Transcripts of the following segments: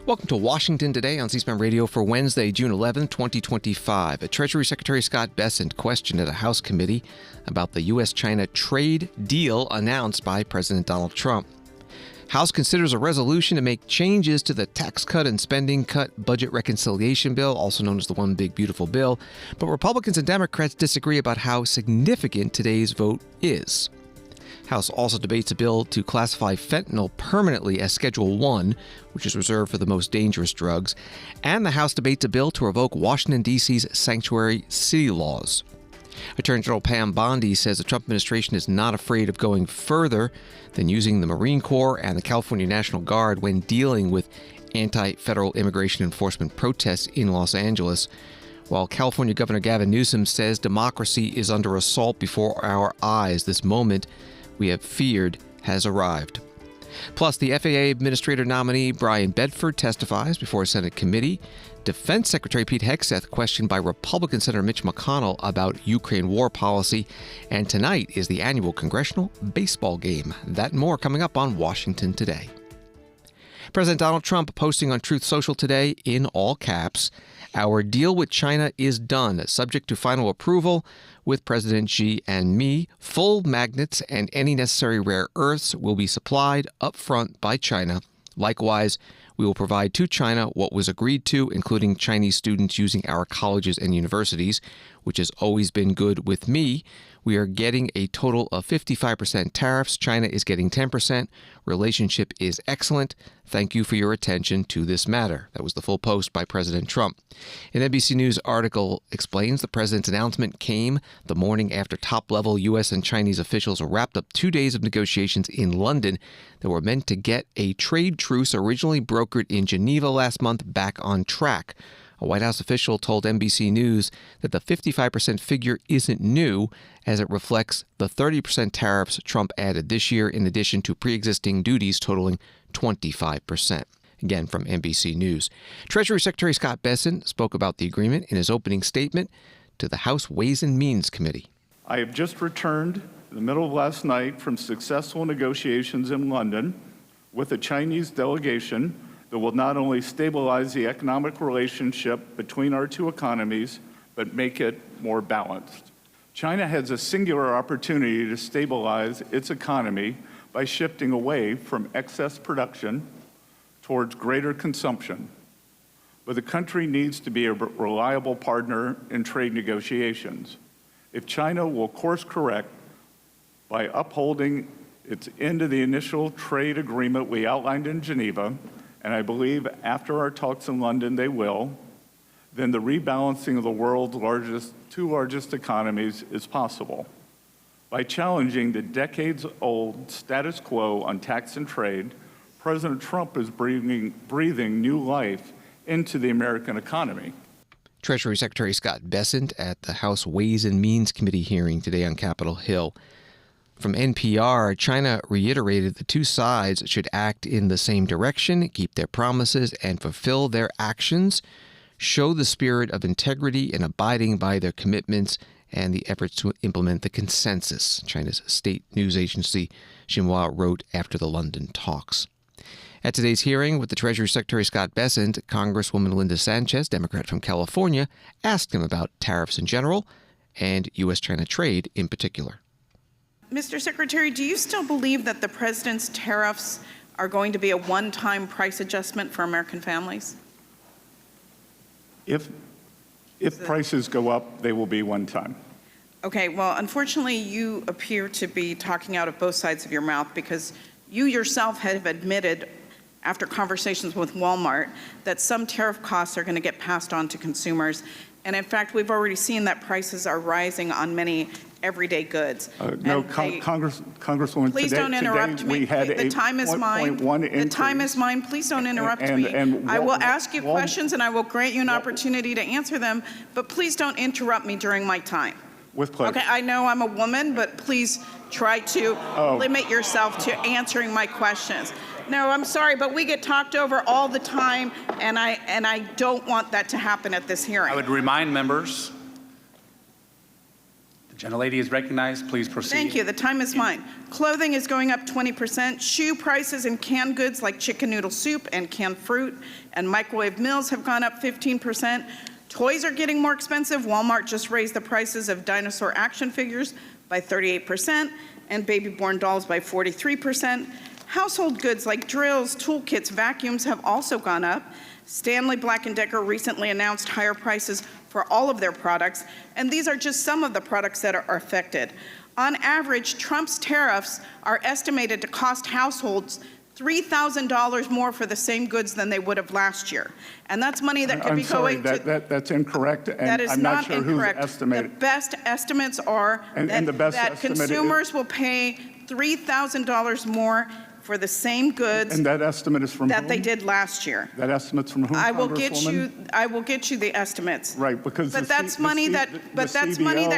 Welcome to Washington Today on C-SPAN Radio for Wednesday, June 11, 2025. Treasury Secretary Scott Bessent questioned at a House committee about the U.S. China trade deal announced by President Donald Trump. House considers a resolution to make changes to the Tax Cut and Spending Cut Budget Reconciliation Bill, also known as the One Big Beautiful Bill, but Republicans and Democrats disagree about how significant today's vote is. House also debates a bill to classify fentanyl permanently as Schedule 1, which is reserved for the most dangerous drugs, and the House debates a bill to revoke Washington, D.C.'s sanctuary city laws. Attorney General Pam Bondi says the Trump administration is not afraid of going further than using the Marine Corps and the California National Guard when dealing with anti-federal immigration enforcement protests in Los Angeles, while California Governor Gavin Newsom says democracy is under assault before our eyes. This moment we have feared has arrived. Plus, the FAA Administrator nominee Brian Bedford testifies before a Senate committee. Defense Secretary Pete Hegseth questioned by Republican Senator Mitch McConnell about Ukraine war policy. And tonight is the annual Congressional baseball game. That and more coming up on Washington Today. President Donald Trump posting on Truth Social today in all caps, "Our deal with China is done, subject to final approval with President Xi and me. Full magnets and any necessary rare earths will be supplied up front by China. Likewise, we will provide to China what was agreed to, including Chinese students using our colleges and universities, which has always been good with me. We are getting a total of 55% tariffs. China is getting 10%. Relationship is excellent. Thank you for your attention to this matter." That was the full post by President Trump. An NBC News article explains the president's announcement came the morning after top-level U.S. and Chinese officials wrapped up 2 days of negotiations in London that were meant to get a trade truce originally brokered in Geneva last month back on track. A White House official told NBC News that the 55% figure isn't new, as it reflects the 30% tariffs Trump added this year, in addition to pre-existing duties totaling 25%. Again, from NBC News. Treasury Secretary Scott Bessent spoke about the agreement in his opening statement to the House Ways and Means Committee. "I have just returned in the middle of last night from successful negotiations in London with a Chinese delegation that will not only stabilize the economic relationship between our two economies, but make it more balanced. China has a singular opportunity to stabilize its economy by shifting away from excess production towards greater consumption. But the country needs to be a reliable partner in trade negotiations. If China will course correct by upholding its end of the initial trade agreement we outlined in Geneva, and I believe after our talks in London they will, then the rebalancing of the world's two largest economies is possible. By challenging the decades-old status quo on tax and trade, President Trump is breathing new life into the American economy." Treasury Secretary Scott Bessent at the House Ways and Means Committee hearing today on Capitol Hill. From NPR, China reiterated the two sides should act in the same direction, keep their promises, and fulfill their actions, show the spirit of integrity in abiding by their commitments and the efforts to implement the consensus, China's state news agency Xinhua wrote after the London talks. At today's hearing with the Treasury Secretary Scott Bessent, Congresswoman Linda Sanchez, Democrat from California, asked him about tariffs in general and U.S. China trade in particular. Mr. Secretary, do you still believe that the president's tariffs are going to be a one-time price adjustment for American families? If prices go up, they will be one time. Okay, well, unfortunately, you appear to be talking out of both sides of your mouth, because you yourself have admitted, after conversations with Walmart, that some tariff costs are going to get passed on to consumers. And in fact, we've already seen that prices are rising on many everyday goods. Congresswoman, please don't interrupt me. The time is mine. The time is mine. Please don't interrupt me. I will ask you questions and I will grant you an opportunity to answer them, but please don't interrupt me during my time. With pleasure. Okay, I know I'm a woman, but please try to limit yourself to answering my questions. No, I'm sorry, but we get talked over all the time, and I don't want that to happen at this hearing. I would remind members, the Gentlelady is recognized. Please proceed. Thank you. The time is mine. Clothing is going up 20%. Shoe prices and canned goods like chicken noodle soup and canned fruit and microwave meals have gone up 15%. Toys are getting more expensive. Walmart just raised the prices of dinosaur action figures by 38% and baby-born dolls by 43%. Household goods like drills, toolkits, vacuums have also gone up. Stanley Black & Decker recently announced higher prices for all of their products, and these are just some of the products that are affected. On average, Trump's tariffs are estimated to cost households $3,000 more for the same goods than they would have last year. And that's money that could be going to... That's incorrect, and that is I'm not sure incorrect. who's estimated. The best estimates are that consumers will pay $3,000 more for the same goods and that estimate is from that they did last year. That estimate's from whom, I will get Congresswoman? you the estimates. Right, because that's money that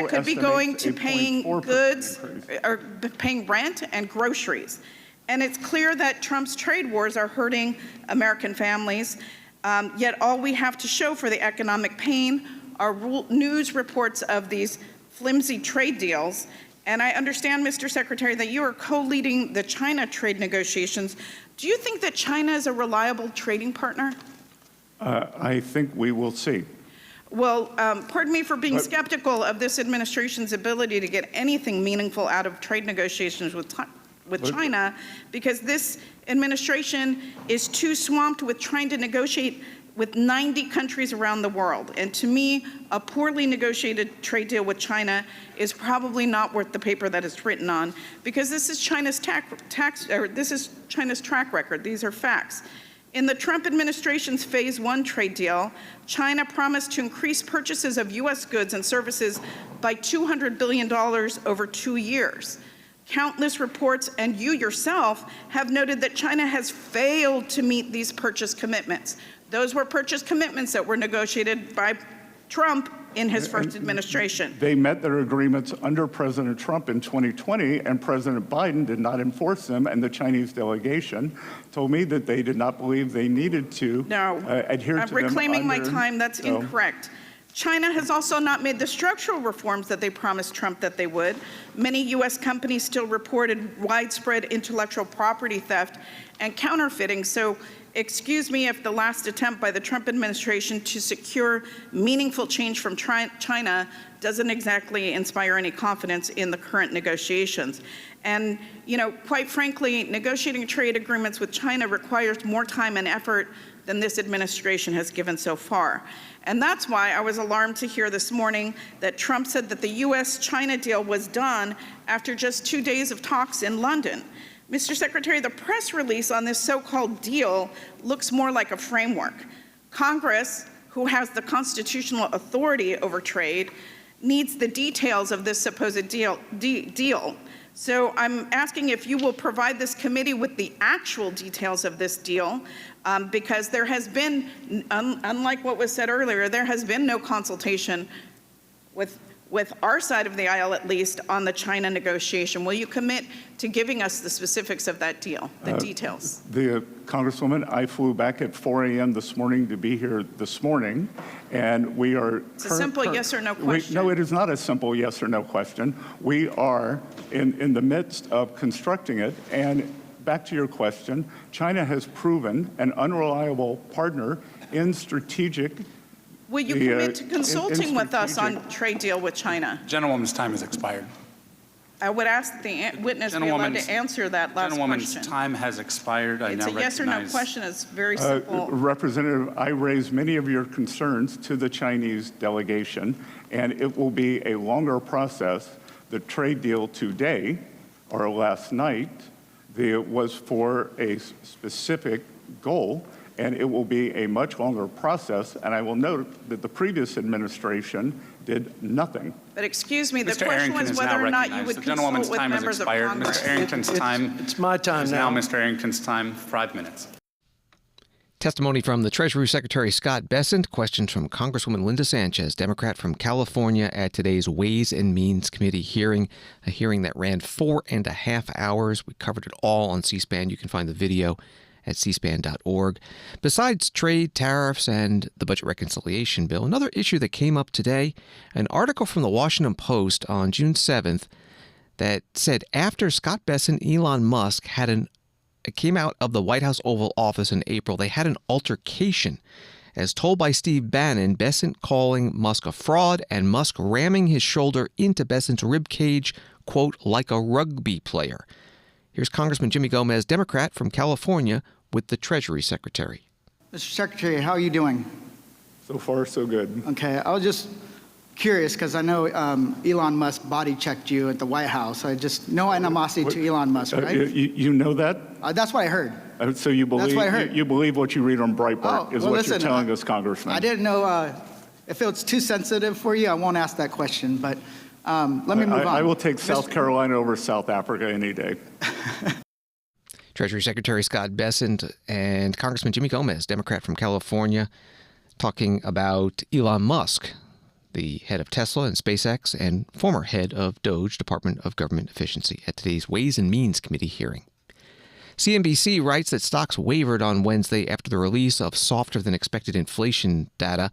could be going to paying goods or paying rent and groceries. And it's clear that Trump's trade wars are hurting American families, yet all we have to show for the economic pain are news reports of these flimsy trade deals. And I understand, Mr. Secretary, that you are co-leading the China trade negotiations. Do you think that China is a reliable trading partner? I think we will see. Well, pardon me for being skeptical of this administration's ability to get anything meaningful out of trade negotiations with China, because this administration is too swamped with trying to negotiate with 90 countries around the world. And to me, a poorly negotiated trade deal with China is probably not worth the paper that it's written on, because this is China's China's track record. These are facts. In the Trump administration's Phase 1 trade deal, China promised to increase purchases of U.S. goods and services by $200 billion over 2 years. Countless reports, and you yourself, have noted that China has failed to meet these purchase commitments. Those were purchase commitments that were negotiated by Trump in his first administration. They met their agreements under President Trump in 2020, and President Biden did not enforce them, and the Chinese delegation told me that they did not believe they needed to adhere to them. I'm reclaiming my time. That's incorrect. China has also not made the structural reforms that they promised Trump that they would. Many U.S. companies still reported widespread intellectual property theft and counterfeiting. So excuse me if the last attempt by the Trump administration to secure meaningful change from China doesn't exactly inspire any confidence in the current negotiations. And, you know, quite frankly, negotiating trade agreements with China requires more time and effort than this administration has given so far. And that's why I was alarmed to hear this morning that Trump said that the U.S. China deal was done after just 2 days of talks in London. Mr. Secretary, the press release on this so-called deal looks more like a framework. Congress, who has the constitutional authority over trade, needs the details of this supposed deal. So I'm asking if you will provide this committee with the actual details of this deal, because there has been, unlike what was said earlier, there has been no consultation with our side of the aisle, at least, on the China negotiation. Will you commit to giving us the specifics of that deal, the details? The Congresswoman, I flew back at 4 a.m. this morning to be here this morning, and we are... It's a simple yes or no question. No, it is not a simple yes or no question. We are in the midst of constructing it, and back to your question, China has proven an unreliable partner in strategic... Will you commit to consulting with us on trade deal with China? Gentlewoman's time has expired. I would ask the witness to be allowed to answer that last question. Gentlewoman's time has expired. I now recognize... It's a yes or no question. It's very simple. Representative, I raised many of your concerns to the Chinese delegation, and it will be a longer process. The trade deal today, or last night, was for a specific goal, and it will be a much longer process. And I will note that the previous administration did nothing. But excuse me, the question was whether or not you would consult with members of Congress. Mr. Arrington's time. It's my time now. Mr. Arrington's time, 5 minutes. Testimony from the Treasury Secretary Scott Bessent. Questions from Congresswoman Linda Sanchez, Democrat from California, at today's Ways and Means Committee hearing, a hearing that ran 4.5 hours. We covered it all on C-SPAN. You can find the video at cspan.org. Besides trade, tariffs, and the budget reconciliation bill, another issue that came up today, an article from the Washington Post on June 7th that said after Scott Bessent and Elon Musk came out of the White House Oval Office in April, they had an altercation. As told by Steve Bannon, Bessent calling Musk a fraud and Musk ramming his shoulder into Bessent's ribcage, quote, like a rugby player. Here's Congressman Jimmy Gomez, Democrat from California, with the Treasury Secretary. Mr. Secretary, how are you doing? So far, so good. Okay, I was just curious because I know Elon Musk body checked you at the White House. No animosity to Elon Musk, right? You know that? That's what I heard. So you believe That's what I heard. You believe what you read on Breitbart is what you're telling us, Congressman. I didn't know if it was too sensitive for you. I won't ask that question, but let me move on. I will take South Carolina over South Africa any day. Treasury Secretary Scott Bessent and Congressman Jimmy Gomez, Democrat from California, talking about Elon Musk, the head of Tesla and SpaceX and former head of DOGE, Department of Government Efficiency, at today's Ways and Means Committee hearing. CNBC writes that stocks wavered on Wednesday after the release of softer-than-expected inflation data.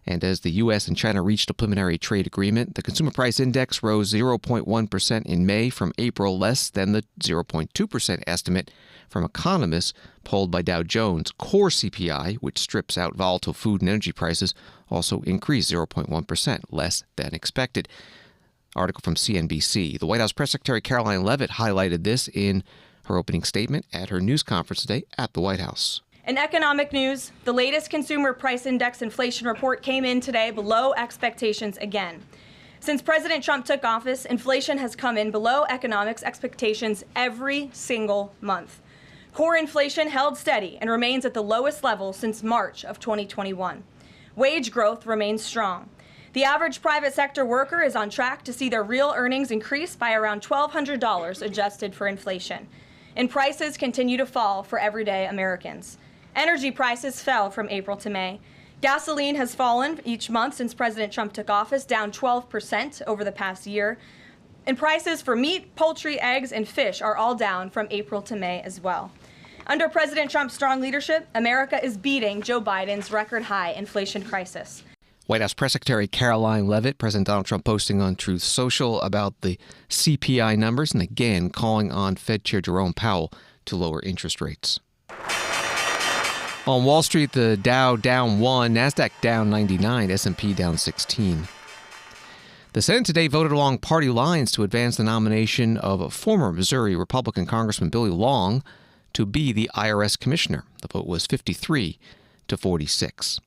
And as the U.S. and China reached a preliminary trade agreement, the consumer price index rose 0.1% in May from April, less than the 0.2% estimate from economists polled by Dow Jones. Core CPI, which strips out volatile food and energy prices, also increased 0.1%, less than expected. Article from CNBC. The White House Press Secretary Caroline Leavitt highlighted this in her opening statement at her news conference today at the White House. In economic news, the latest consumer price index inflation report came in today below expectations again. Since President Trump took office, inflation has come in below economics expectations every single month. Core inflation held steady and remains at the lowest level since March of 2021. Wage growth remains strong. The average private sector worker is on track to see their real earnings increase by around $1,200 adjusted for inflation. And prices continue to fall for everyday Americans. Energy prices fell from April to May. Gasoline has fallen each month since President Trump took office, down 12% over the past year. And prices for meat, poultry, eggs, and fish are all down from April to May as well. Under President Trump's strong leadership, America is beating Joe Biden's record-high inflation crisis. White House Press Secretary Caroline Leavitt, President Donald Trump posting on Truth Social about the CPI numbers and again calling on Fed Chair Jerome Powell to lower interest rates. On Wall Street, the Dow down 1, NASDAQ down 99, S&P down 16. The Senate today voted along party lines to advance the nomination of former Missouri Republican Congressman Billy Long to be the IRS commissioner. The vote was 53-46.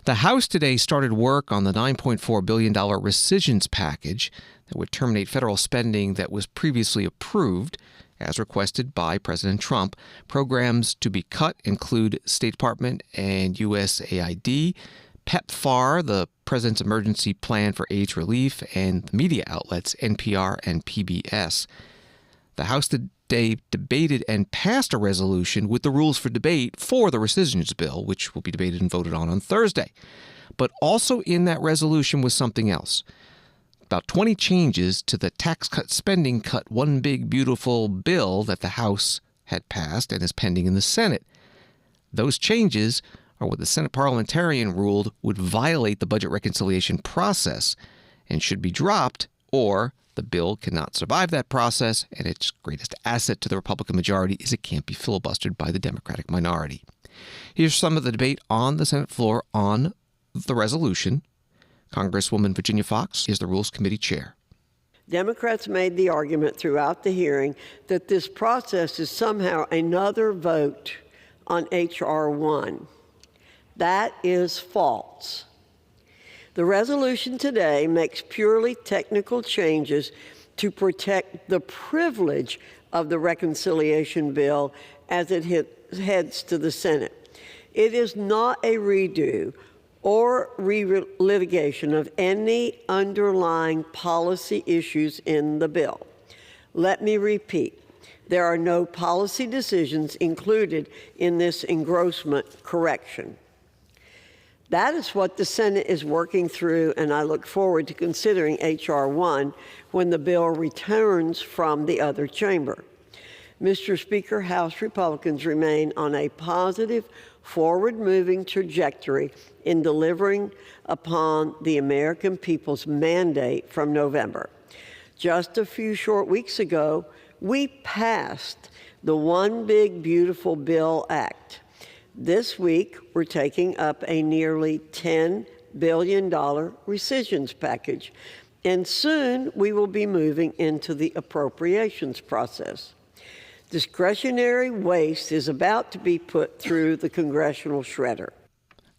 The House today started work on the $9.4 billion rescissions package that would terminate federal spending that was previously approved, as requested by President Trump. Programs to be cut include State Department and USAID, PEPFAR, the President's Emergency Plan for AIDS Relief, and the media outlets NPR and PBS. The House today debated and passed a resolution with the rules for debate for the rescissions bill, which will be debated and voted on Thursday. But also in that resolution was something else. About 20 changes to the tax cut spending cut one big beautiful bill that the House had passed and is pending in the Senate. Those changes are what the Senate parliamentarian ruled would violate the budget reconciliation process and should be dropped, or the bill cannot survive that process, and its greatest asset to the Republican majority is it can't be filibustered by the Democratic minority. Here's some of the debate on the Senate floor on the resolution. Congresswoman Virginia Fox is the Rules Committee chair. Democrats made the argument throughout the hearing that this process is somehow another vote on H.R. 1. That is false. The resolution today makes purely technical changes to protect the privilege of the reconciliation bill as it heads to the Senate. It is not a redo or re-litigation of any underlying policy issues in the bill. Let me repeat, there are no policy decisions included in this engrossment correction. That is what the Senate is working through, and I look forward to considering H.R. 1 when the bill returns from the other chamber. Mr. Speaker, House Republicans remain on a positive, forward-moving trajectory in delivering upon the American people's mandate from November. Just a few short weeks ago, we passed the One Big Beautiful Bill Act. This week, we're taking up a nearly $10 billion rescissions package, and soon we will be moving into the appropriations process. Discretionary waste is about to be put through the Congressional shredder.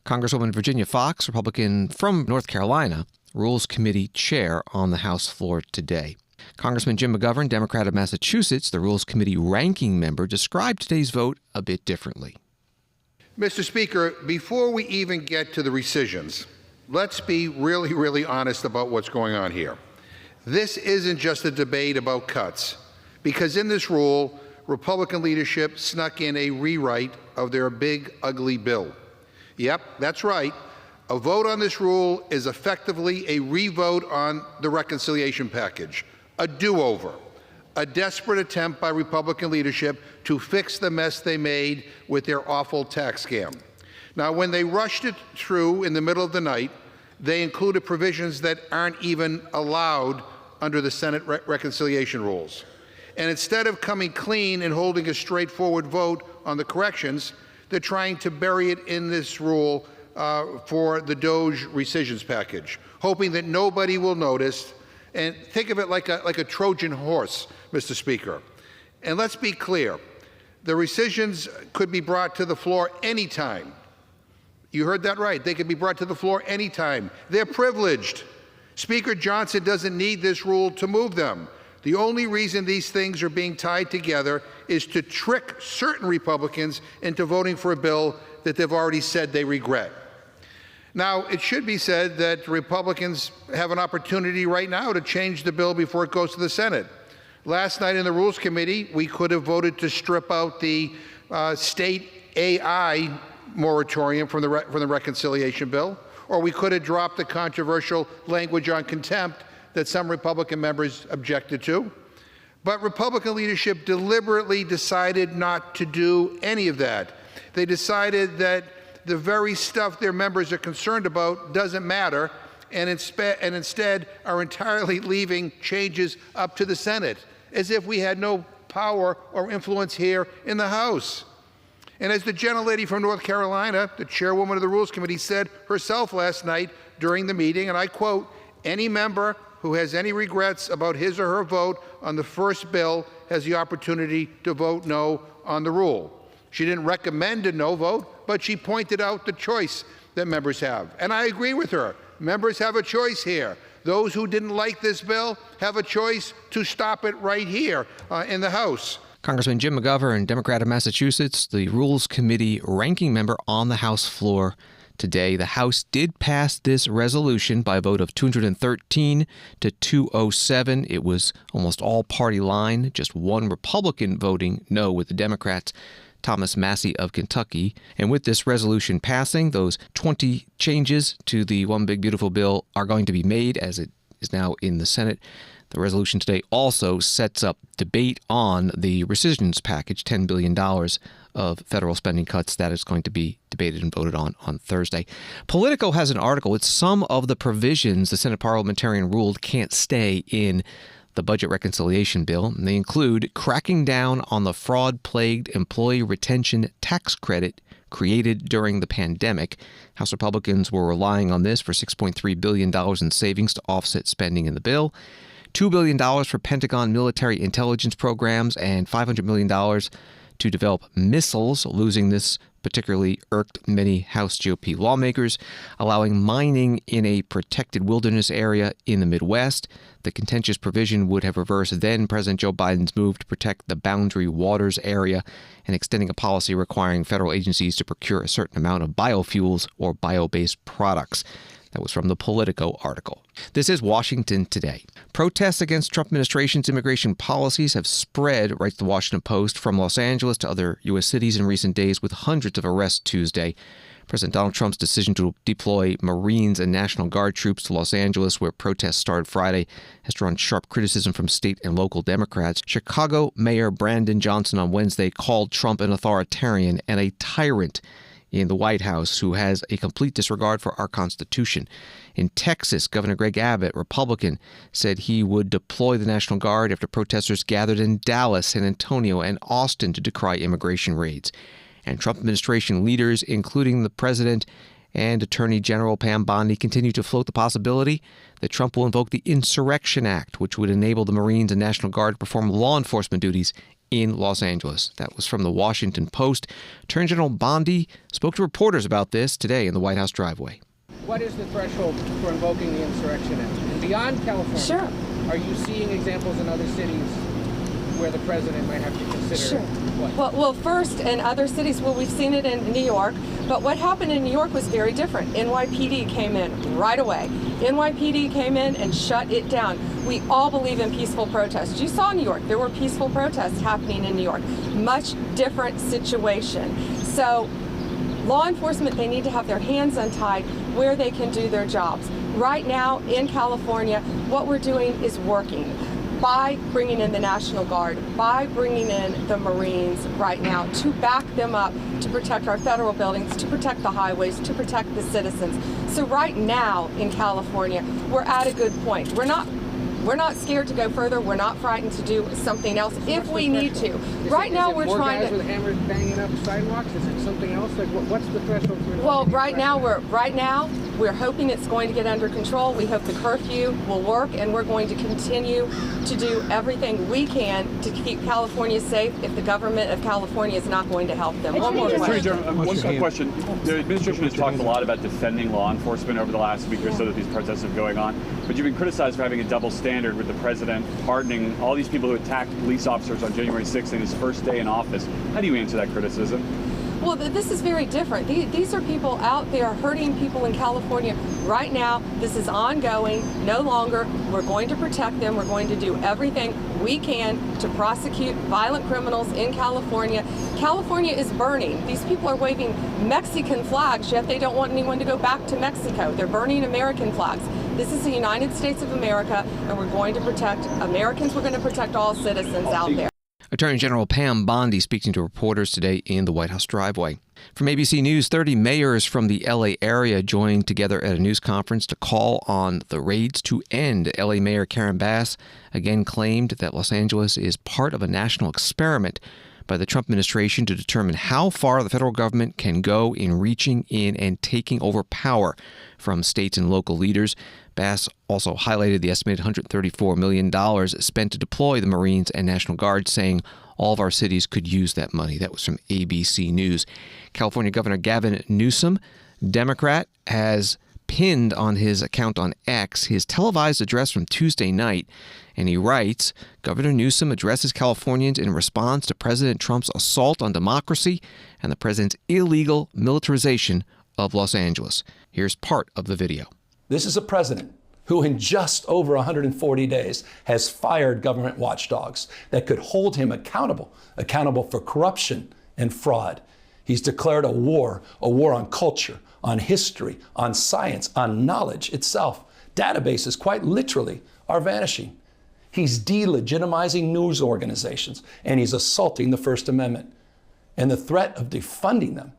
Congresswoman Virginia Foxx, Republican from North Carolina, Rules Committee chair on the House floor today. Congressman Jim McGovern, Democrat of Massachusetts, the Rules Committee ranking member, described today's vote a bit differently. Mr. Speaker, before we even get to the rescissions, let's be really honest about what's going on here. This isn't just a debate about cuts, because in this rule, Republican leadership snuck in a rewrite of their big, ugly bill. Yep, that's right. A vote on this rule is effectively a re-vote on the reconciliation package, a do-over, a desperate attempt by Republican leadership to fix the mess they made with their awful tax scam. Now, when they rushed it through in the middle of the night, they included provisions that aren't even allowed under the Senate reconciliation rules. And instead of coming clean and holding a straightforward vote on the corrections, they're trying to bury it in this rule for the DOJ rescissions package, hoping that nobody will notice. And think of it like a Trojan horse, Mr. Speaker. And let's be clear, the rescissions could be brought to the floor anytime. You heard that right. They could be brought to the floor anytime. They're privileged. Speaker Johnson doesn't need this rule to move them. The only reason these things are being tied together is to trick certain Republicans into voting for a bill that they've already said they regret. Now, it should be said that Republicans have an opportunity right now to change the bill before it goes to the Senate. Last night in the Rules Committee, we could have voted to strip out the state AI moratorium from the reconciliation bill, or we could have dropped the controversial language on contempt that some Republican members objected to. But Republican leadership deliberately decided not to do any of that. They decided that the very stuff their members are concerned about doesn't matter, and instead are entirely leaving changes up to the Senate, as if we had no power or influence here in the House. And as the gentlelady from North Carolina, the chairwoman of the Rules Committee, said herself last night during the meeting, and I quote, "Any member who has any regrets about his or her vote on the first bill has the opportunity to vote no on the rule." She didn't recommend a no vote, but she pointed out the choice that members have. And I agree with her. Members have a choice here. Those who didn't like this bill have a choice to stop it right here in the House. Congressman Jim McGovern, Democrat of Massachusetts, the Rules Committee ranking member on the House floor today. The House did pass this resolution by a vote of 213 to 207. It was almost all party line, just one Republican voting no with the Democrats, Thomas Massie of Kentucky. And with this resolution passing, those 20 changes to the One Big Beautiful Bill are going to be made as it is now in the Senate. The resolution today also sets up debate on the rescissions package, $10 billion of federal spending cuts that is going to be debated and voted on Thursday. Politico has an article. It's some of the provisions the Senate parliamentarian ruled can't stay in the budget reconciliation bill. And they include cracking down on the fraud-plagued employee retention tax credit created during the pandemic. House Republicans were relying on this for $6.3 billion in savings to offset spending in the bill. $2 billion for Pentagon military intelligence programs and $500 million to develop missiles. Losing this particularly irked many House GOP lawmakers, allowing mining in a protected wilderness area in the Midwest. The contentious provision would have reversed then President Joe Biden's move to protect the Boundary Waters area and extending a policy requiring federal agencies to procure a certain amount of biofuels or bio-based products. That was from the Politico article. This is Washington Today. Protests against Trump administration's immigration policies have spread, writes the Washington Post, from Los Angeles to other U.S. cities in recent days, with hundreds of arrests Tuesday. President Donald Trump's decision to deploy Marines and National Guard troops to Los Angeles, where protests started Friday, has drawn sharp criticism from state and local Democrats. Chicago Mayor Brandon Johnson on Wednesday called Trump an authoritarian and a tyrant in the White House who has a complete disregard for our Constitution. In Texas, Governor Greg Abbott, Republican, said he would deploy the National Guard after protesters gathered in Dallas, San Antonio, and Austin to decry immigration raids. And Trump administration leaders, including the president and Attorney General Pam Bondi, continue to float the possibility that Trump will invoke the Insurrection Act, which would enable the Marines and National Guard to perform law enforcement duties in Los Angeles. That was from the Washington Post. Attorney General Bondi spoke to reporters about this today in the White House driveway. What is the threshold for invoking the Insurrection Act? And beyond California, sure, are you seeing examples in other cities where the president might have to consider? Sure. What? Well, first, in other cities, well, we've seen it in New York, but what happened in New York was very different. NYPD came in right away. NYPD came in and shut it down. We all believe in peaceful protests. You saw New York. There were peaceful protests happening in New York. Much different situation. So law enforcement, they need to have their hands untied where they can do their jobs. Right now in California, what we're doing is working. By bringing in the National Guard, by bringing in the Marines right now to back them up, to protect our federal buildings, to protect the highways, to protect the citizens. So right now in California, we're at a good point. We're not scared to go further. We're not frightened to do something else if we need to. Right now we're trying to. More guys with hammers banging up sidewalks? Is it something else? Like what's the threshold for? Well, right now we're hoping it's going to get under control. We hope the curfew will work, and we're going to continue to do everything we can to keep California safe if the government of California is not going to help them. One more question. One question. The administration has talked a lot about defending law enforcement over the last week or so that these protests are going on, but you've been criticized for having a double standard with the president pardoning all these people who attacked police officers on January 6th in his first day in office. How do you answer that criticism? Well, this is very different. These are people out there hurting people in California right now. This is ongoing, no longer. We're going to protect them. We're going to do everything we can to prosecute violent criminals in California. California is burning. These people are waving Mexican flags, yet they don't want anyone to go back to Mexico. They're burning American flags. This is the United States of America, and we're going to protect Americans. We're going to protect all citizens out there. Attorney General Pam Bondi speaking to reporters today in the White House driveway. From ABC News, 30 mayors from the L.A. area joined together at a news conference to call on the raids to end. L.A. Mayor Karen Bass again claimed that Los Angeles is part of a national experiment by the Trump administration to determine how far the federal government can go in reaching in and taking over power from states and local leaders. Bass also highlighted the estimated $134 million spent to deploy the Marines and National Guard, saying all of our cities could use that money. That was from ABC News. California Governor Gavin Newsom, Democrat, has pinned on his account on X his televised address from Tuesday night, and he writes, Governor Newsom addresses Californians in response to President Trump's assault on democracy and the president's illegal militarization of Los Angeles. Here's part of the video. This is a president who in just over 140 days has fired government watchdogs that could hold him accountable for corruption and fraud. He's declared a war on culture, on history, on science, on knowledge itself. Databases, quite literally, are vanishing. He's delegitimizing news organizations, and he's assaulting the First Amendment. And the threat of defunding them,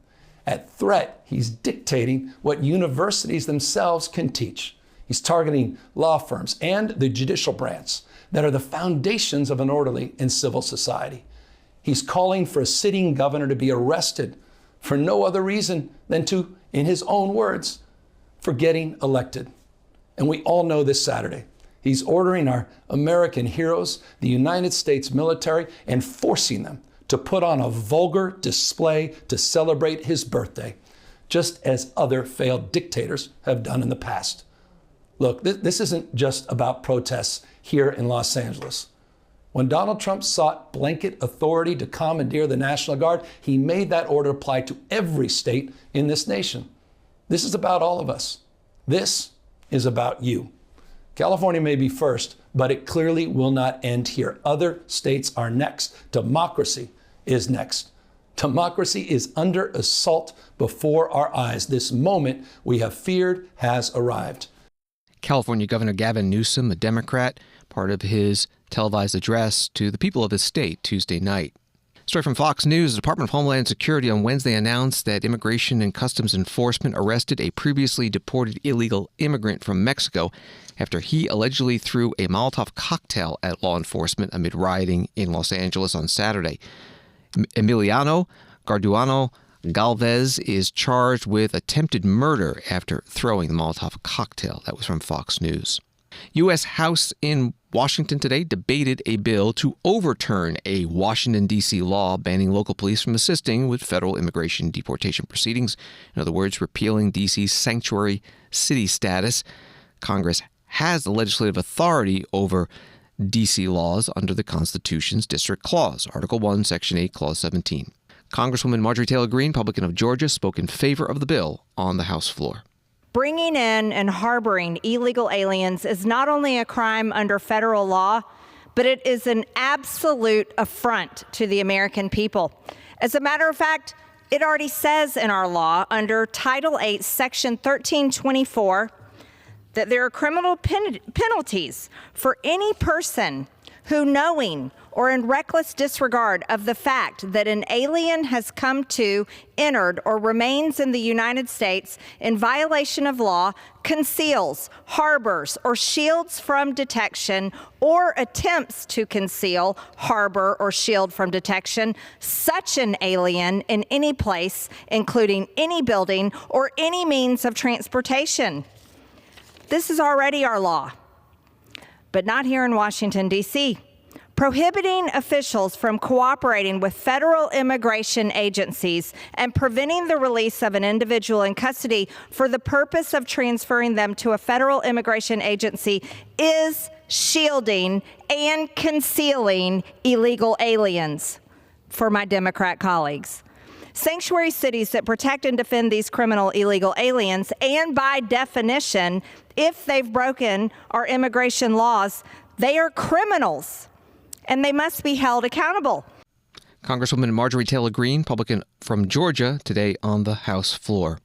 at threat, he's dictating what universities themselves can teach. He's targeting law firms and the judicial branch that are the foundations of an orderly and civil society. He's calling for a sitting governor to be arrested for no other reason than to, in his own words, for getting elected. And we all know this Saturday, he's ordering our American heroes, the United States military, and forcing them to put on a vulgar display to celebrate his birthday, just as other failed dictators have done in the past. Look, this isn't just about protests here in Los Angeles. When Donald Trump sought blanket authority to commandeer the National Guard, he made that order apply to every state in this nation. This is about all of us. This is about you. California may be first, but it clearly will not end here. Other states are next. Democracy is next. Democracy is under assault before our eyes. This moment we have feared has arrived. California Governor Gavin Newsom, a Democrat, part of his televised address to the people of his state Tuesday night. Story from Fox News. The Department of Homeland Security on Wednesday announced that Immigration and Customs Enforcement arrested a previously deported illegal immigrant from Mexico after he allegedly threw a Molotov cocktail at law enforcement amid rioting in Los Angeles on Saturday. Emiliano Garduano Galvez is charged with attempted murder after throwing the Molotov cocktail. That was from Fox News. U.S. House in Washington today debated a bill to overturn a Washington, D.C. law banning local police from assisting with federal immigration deportation proceedings. In other words, repealing D.C.'s sanctuary city status. Congress has the legislative authority over D.C. laws under the Constitution's District Clause, Article 1, Section 8, Clause 17. Congresswoman Marjorie Taylor Greene, Republican of Georgia, spoke in favor of the bill on the House floor. Bringing in and harboring illegal aliens is not only a crime under federal law, but it is an absolute affront to the American people. As a matter of fact, it already says in our law under Title 8, Section 1324, that there are criminal penalties for any person who, knowing or in reckless disregard of the fact that an alien has come to, entered, or remains in the United States in violation of law, conceals, harbors, or shields from detection, or attempts to conceal, harbor, or shield from detection such an alien in any place, including any building or any means of transportation. This is already our law, but not here in Washington, D.C. Prohibiting officials from cooperating with federal immigration agencies and preventing the release of an individual in custody for the purpose of transferring them to a federal immigration agency is shielding and concealing illegal aliens, for my Democrat colleagues. Sanctuary cities that protect and defend these criminal illegal aliens, and by definition, if they've broken our immigration laws, they are criminals, and they must be held accountable. Congresswoman Marjorie Taylor Greene, Republican from Georgia, today on the House floor.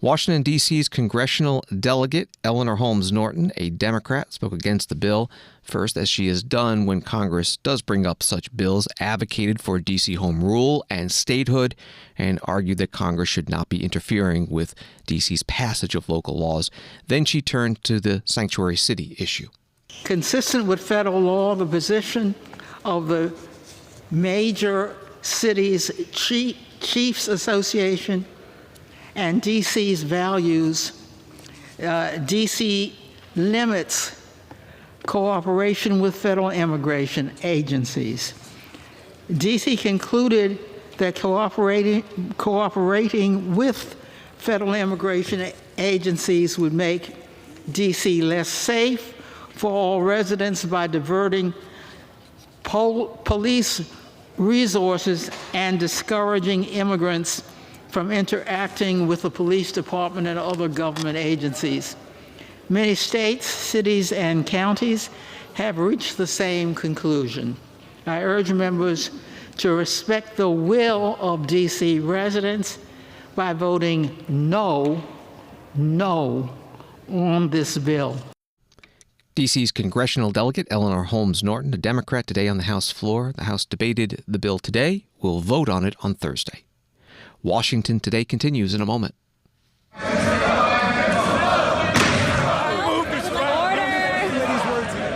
Washington, D.C.'s congressional delegate Eleanor Holmes Norton, a Democrat, spoke against the bill, first as she has done when Congress does bring up such bills, advocated for D.C. home rule and statehood, and argued that Congress should not be interfering with D.C.'s passage of local laws. Then she turned to the sanctuary city issue. Consistent with federal law, the position of the major cities Chiefs Association and D.C.'s values, D.C. limits cooperation with federal immigration agencies. D.C. concluded that cooperating with federal immigration agencies would make D.C. less safe for all residents by diverting police resources and discouraging immigrants from interacting with the police department and other government agencies. Many states, cities, and counties have reached the same conclusion. I urge members to respect the will of D.C. residents by voting no on this bill. D.C.'s congressional delegate Eleanor Holmes Norton, a Democrat, today on the House floor. The House debated the bill today. We'll vote on it on Thursday. Washington Today continues in a moment.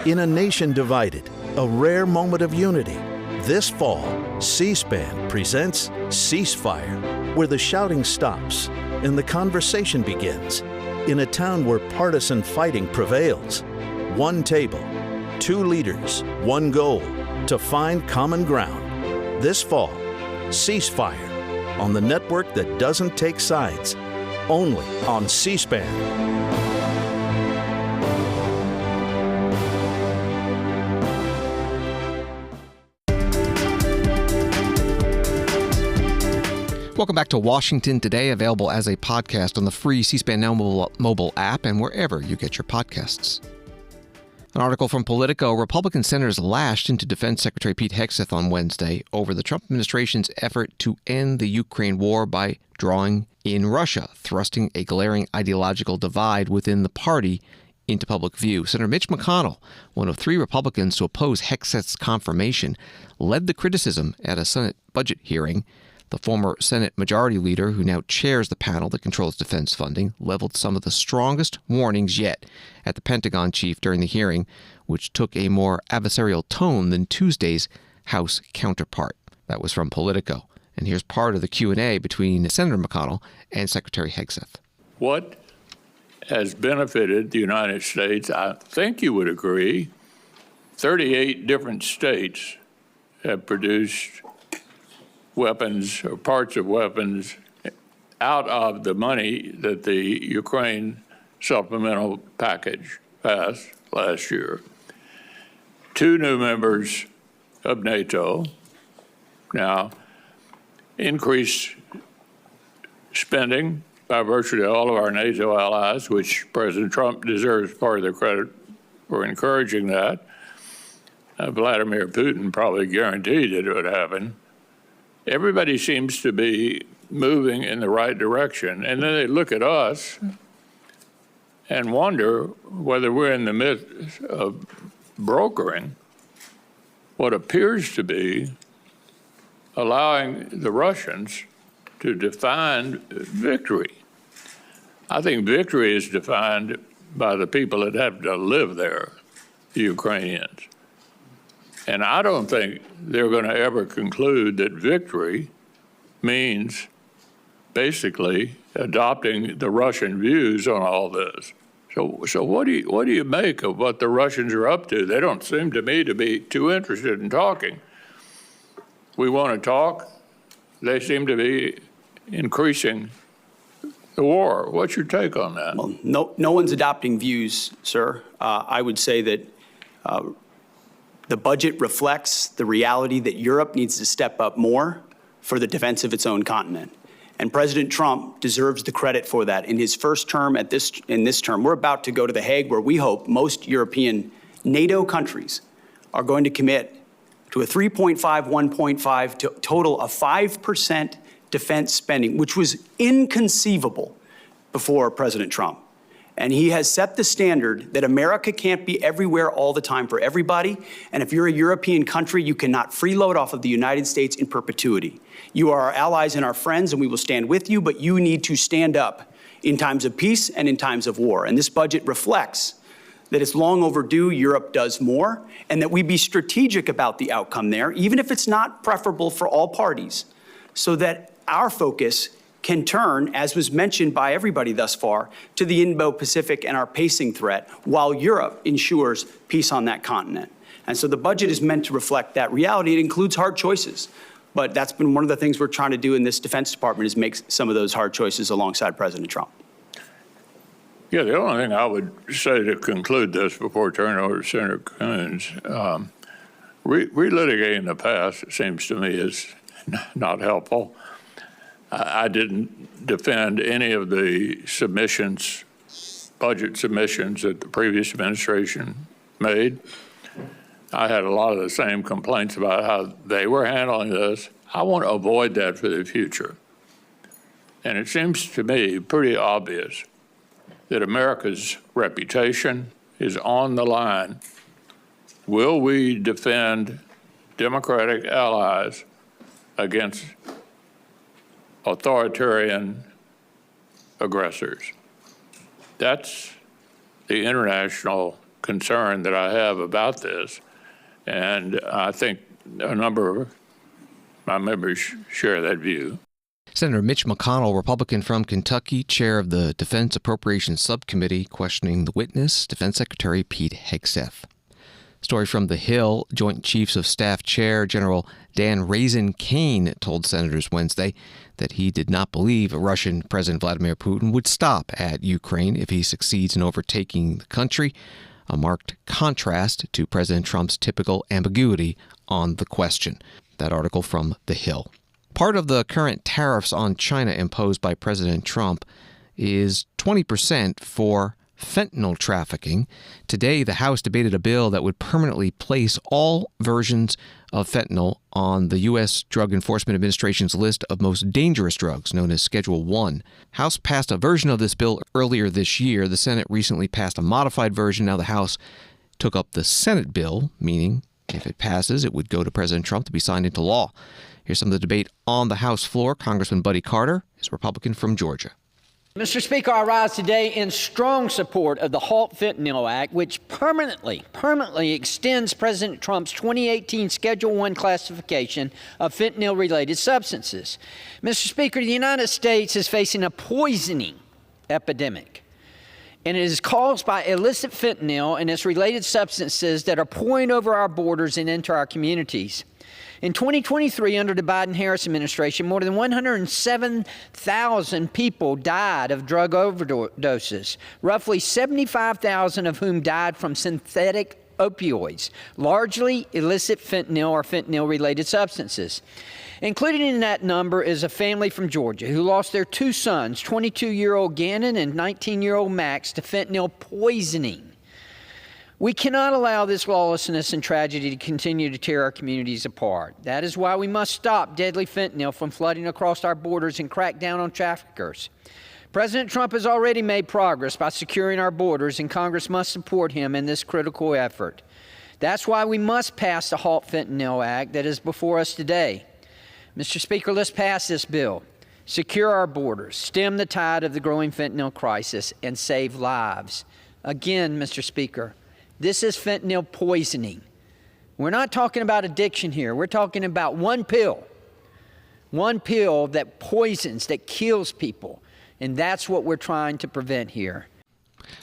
In a nation divided, a rare moment of unity. This fall, C-SPAN presents Ceasefire, where the shouting stops and the conversation begins. In a town where partisan fighting prevails. One table, two leaders, one goal, to find common ground. This fall, Ceasefire, on the network that doesn't take sides, only on C-SPAN. Welcome back to Washington Today, available as a podcast on the free C-SPAN Now mobile app and wherever you get your podcasts. An article from Politico, Republican senators lashed into Defense Secretary Pete Hegseth on Wednesday over the Trump administration's effort to end the Ukraine war by drawing in Russia, thrusting a glaring ideological divide within the party into public view. Senator Mitch McConnell, one of 3 Republicans to oppose Hegseth's confirmation, led the criticism at a Senate budget hearing. The former Senate Majority Leader, who now chairs the panel that controls defense funding, leveled some of the strongest warnings yet at the Pentagon chief during the hearing, which took a more adversarial tone than Tuesday's House counterpart. That was from Politico. And here's part of the Q&A between Senator McConnell and Secretary Hegseth. What has benefited the United States, I think you would agree, 38 different states have produced weapons or parts of weapons out of the money that the Ukraine supplemental package passed last year. 2 new members of NATO now increased spending by virtually all of our NATO allies, which President Trump deserves part of the credit for encouraging that. Vladimir Putin probably guaranteed it would happen. Everybody seems to be moving in the right direction. And then they look at us and wonder whether we're in the midst of brokering what appears to be allowing the Russians to define victory. I think victory is defined by the people that have to live there, the Ukrainians. And I don't think they're going to ever conclude that victory means basically adopting the Russian views on all this. So what do you make of what the Russians are up to? They don't seem to me to be too interested in talking. We want to talk. They seem to be increasing the war. What's your take on that? Well, no one's adopting views, sir. I would say that the budget reflects the reality that Europe needs to step up more for the defense of its own continent. And President Trump deserves the credit for that. In his first term, in this term, we're about to go to The Hague, where we hope most European NATO countries are going to commit to a 3.5, 1.5 total of 5% defense spending, which was inconceivable before President Trump. And he has set the standard that America can't be everywhere all the time for everybody. And if you're a European country, you cannot freeload off of the United States in perpetuity. You are our allies and our friends, and we will stand with you, but you need to stand up in times of peace and in times of war. And this budget reflects that it's long overdue Europe does more, and that we be strategic about the outcome there, even if it's not preferable for all parties, so that our focus can turn, as was mentioned by everybody thus far, to the Indo-Pacific and our pacing threat, while Europe ensures peace on that continent. And so the budget is meant to reflect that reality. It includes hard choices. But that's been one of the things we're trying to do in this Defense Department, is make some of those hard choices alongside President Trump. Yeah, the only thing I would say to conclude this before turning over to Senator Coons, relitigating the past, it seems to me, is not helpful. I didn't defend any of the submissions, budget submissions that the previous administration made. I had a lot of the same complaints about how they were handling this. I want to avoid that for the future. And it seems to me pretty obvious that America's reputation is on the line. Will we defend democratic allies against authoritarian aggressors? That's the international concern that I have about this. And I think a number of my members share that view. Senator Mitch McConnell, Republican from Kentucky, chair of the Defense Appropriations Subcommittee, questioning the witness, Defense Secretary Pete Hegseth. Story from The Hill. Joint Chiefs of Staff Chair General Dan Raisin Kane told senators Wednesday that he did not believe Russian President Vladimir Putin would stop at Ukraine if he succeeds in overtaking the country, a marked contrast to President Trump's typical ambiguity on the question. That article from The Hill. Part of the current tariffs on China imposed by President Trump is 20% for fentanyl trafficking. Today, the House debated a bill that would permanently place all versions of fentanyl on the U.S. Drug Enforcement Administration's list of most dangerous drugs, known as Schedule 1. House passed a version of this bill earlier this year. The Senate recently passed a modified version. Now the House took up the Senate bill, meaning if it passes, it would go to President Trump to be signed into law. Here's some of the debate on the House floor. Congressman Buddy Carter is a Republican from Georgia. Mr. Speaker, I rise today in strong support of the Halt Fentanyl Act, which permanently extends President Trump's 2018 Schedule 1 classification of fentanyl-related substances. Mr. Speaker, the United States is facing a poisoning epidemic, and it is caused by illicit fentanyl and its related substances that are pouring over our borders and into our communities. In 2023, under the Biden-Harris administration, more than 107,000 people died of drug overdoses, roughly 75,000 of whom died from synthetic opioids, largely illicit fentanyl or fentanyl-related substances. Included in that number is a family from Georgia who lost their two sons, 22-year-old Gannon and 19-year-old Max, to fentanyl poisoning. We cannot allow this lawlessness and tragedy to continue to tear our communities apart. That is why we must stop deadly fentanyl from flooding across our borders and crack down on traffickers. President Trump has already made progress by securing our borders, and Congress must support him in this critical effort. That's why we must pass the Halt Fentanyl Act that is before us today. Mr. Speaker, let's pass this bill, secure our borders, stem the tide of the growing fentanyl crisis, and save lives. Again, Mr. Speaker, this is fentanyl poisoning. We're not talking about addiction here. We're talking about one pill that poisons, that kills people. And that's what we're trying to prevent here.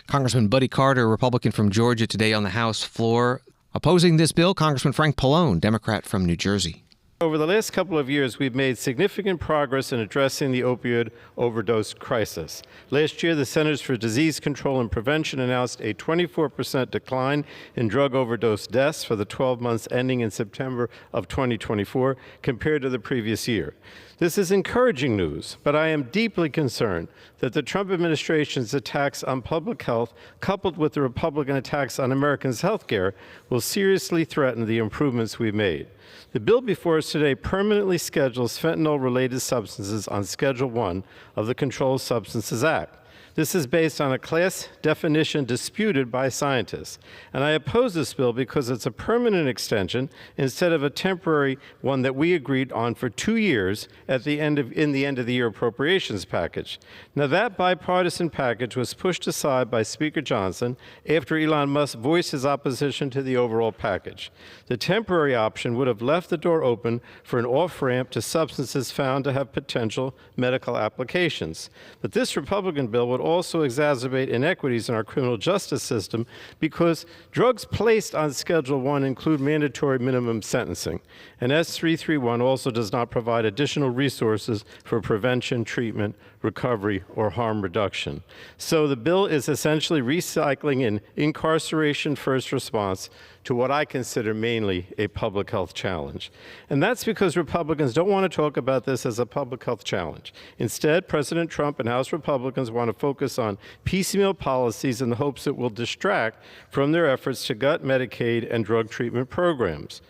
Congressman Buddy Carter, Republican from Georgia, today on the House floor. Opposing this bill, Congressman Frank Pallone, Democrat from New Jersey. Over the last couple of years, we've made significant progress in addressing the opioid overdose crisis. Last year, the Centers for Disease Control and Prevention announced a 24% decline in drug overdose deaths for the 12 months ending in September of 2024 compared to the previous year. This is encouraging news, but I am deeply concerned that the Trump administration's attacks on public health, coupled with the Republican attacks on Americans' health care, will seriously threaten the improvements we've made. The bill before us today permanently schedules fentanyl-related substances on Schedule 1 of the Controlled Substances Act. This is based on a class definition disputed by scientists. And I oppose this bill because it's a permanent extension instead of a temporary one that we agreed on for 2 years in the end of the year appropriations package. Now, that bipartisan package was pushed aside by Speaker Johnson after Elon Musk voiced his opposition to the overall package. The temporary option would have left the door open for an off-ramp to substances found to have potential medical applications. But this Republican bill would also exacerbate inequities in our criminal justice system because drugs placed on Schedule 1 include mandatory minimum sentencing, and S331 also does not provide additional resources for prevention, treatment, recovery, or harm reduction. So the bill is essentially recycling an incarceration first response to what I consider mainly a public health challenge. And that's because Republicans don't want to talk about this as a public health challenge. Instead, President Trump and House Republicans want to focus on piecemeal policies in the hopes it will distract from their efforts to gut Medicaid and drug treatment programs.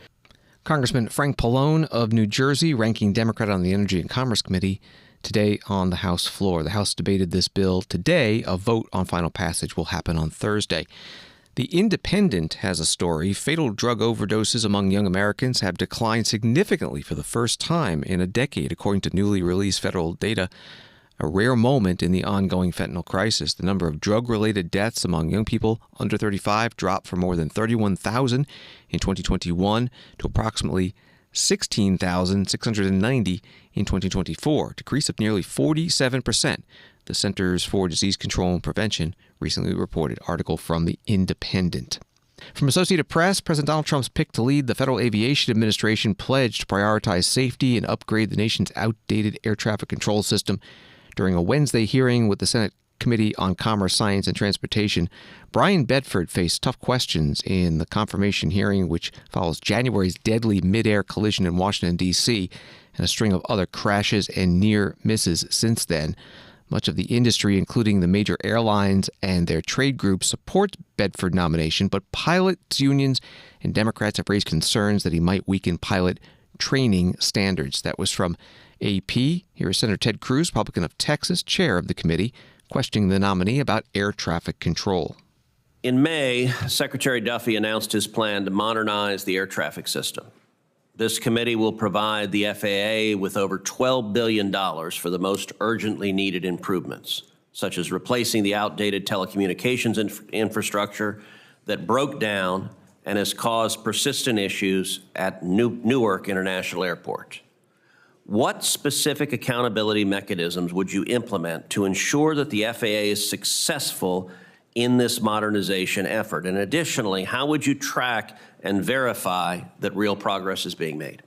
Congressman Frank Pallone of New Jersey, ranking Democrat on the Energy and Commerce Committee, today on the House floor. The House debated this bill today. A vote on final passage will happen on Thursday. The Independent has a story. Fatal drug overdoses among young Americans have declined significantly for the first time in a decade, according to newly released federal data. A rare moment in the ongoing fentanyl crisis. The number of drug-related deaths among young people under 35 dropped from more than 31,000 in 2021 to approximately 16,690 in 2024, a decrease of nearly 47%. The Centers for Disease Control and Prevention recently reported. Article from The Independent. From Associated Press, President Donald Trump's pick to lead the Federal Aviation Administration pledged to prioritize safety and upgrade the nation's outdated air traffic control system. During a Wednesday hearing with the Senate Committee on Commerce, Science, and Transportation, Brian Bedford faced tough questions in the confirmation hearing, which follows January's deadly mid-air collision in Washington, D.C., and a string of other crashes and near misses since then. Much of the industry, including the major airlines and their trade groups, supports Bedford nomination, but pilots unions and Democrats have raised concerns that he might weaken pilot training standards. That was from AP. Here is Senator Ted Cruz, Republican of Texas, chair of the committee, questioning the nominee about air traffic control. In May, Secretary Duffy announced his plan to modernize the air traffic system. This committee will provide the FAA with over $12 billion for the most urgently needed improvements, such as replacing the outdated telecommunications infrastructure that broke down and has caused persistent issues at Newark International Airport. What specific accountability mechanisms would you implement to ensure that the FAA is successful in this modernization effort? And additionally, how would you track and verify that real progress is being made?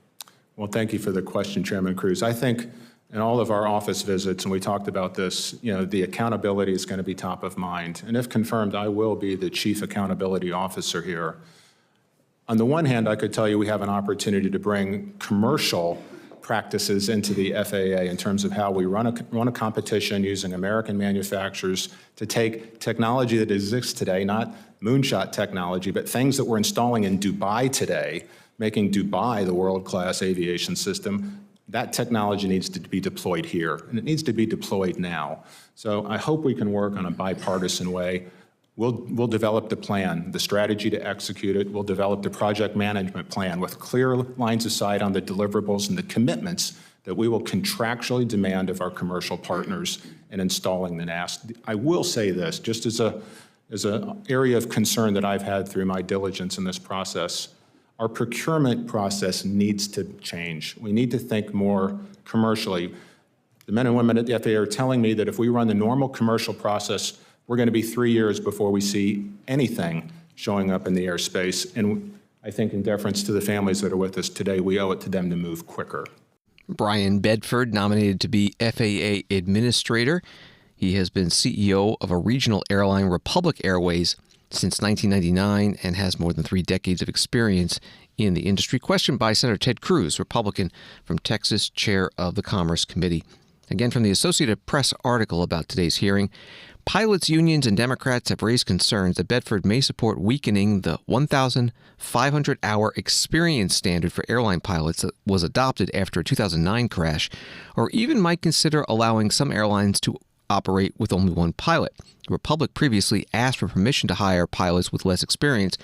Well, thank you for the question, Chairman Cruz. I think in all of our office visits, and we talked about this, the accountability is going to be top of mind. And if confirmed, I will be the chief accountability officer here. On the one hand, I could tell you we have an opportunity to bring commercial practices into the FAA in terms of how we run a competition using American manufacturers to take technology that exists today, not moonshot technology, but things that we're installing in Dubai today, making Dubai the world-class aviation system. That technology needs to be deployed here, and it needs to be deployed now. So I hope we can work on a bipartisan way. We'll develop the plan, the strategy to execute it. We'll develop the project management plan with clear lines of sight on the deliverables and the commitments that we will contractually demand of our commercial partners in installing the NAS. I will say this, just as an area of concern that I've had through my diligence in this process, our procurement process needs to change. We need to think more commercially. The men and women at the FAA are telling me that if we run the normal commercial process, we're going to be 3 years before we see anything showing up in the airspace. And I think in deference to the families that are with us today, we owe it to them to move quicker. Brian Bedford, nominated to be FAA Administrator. He has been CEO of a regional airline, Republic Airways, since 1999 and has more than 3 decades of experience in the industry. Questioned by Senator Ted Cruz, Republican from Texas, chair of the Commerce Committee. Again, from the Associated Press article about today's hearing, pilots unions and Democrats have raised concerns that Bedford may support weakening the 1,500-hour experience standard for airline pilots that was adopted after a 2009 crash, or even might consider allowing some airlines to operate with only one pilot. The Republic previously asked for permission to hire pilots with less experience